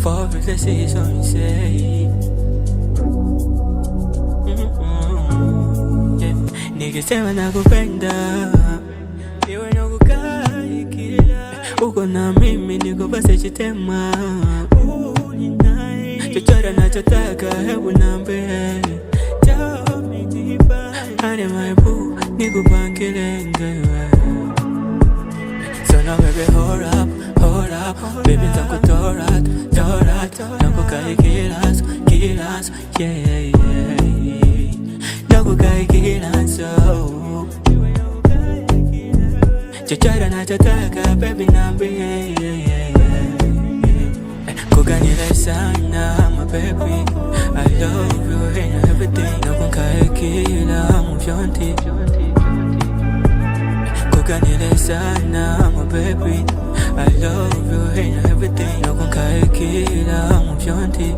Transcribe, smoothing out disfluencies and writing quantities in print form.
for the season say. Nikisema nakupenda niwe nakukai kila uko na mimi niko basi chitema. Chochote nachotaka hebu niambie, tell me deeper. Honey my boo, nikupangile ngewe. So now baby hold up, baby ntakutorat, nakukai kilas, yeah. Nakukai kilas, oh. Chochote nachotaka baby niambie, kuganile sana my baby, I love you and everything. Nakukai kila mvyonti, kuganile sana my baby, I love you and everything. Nakukai kila mvyonti.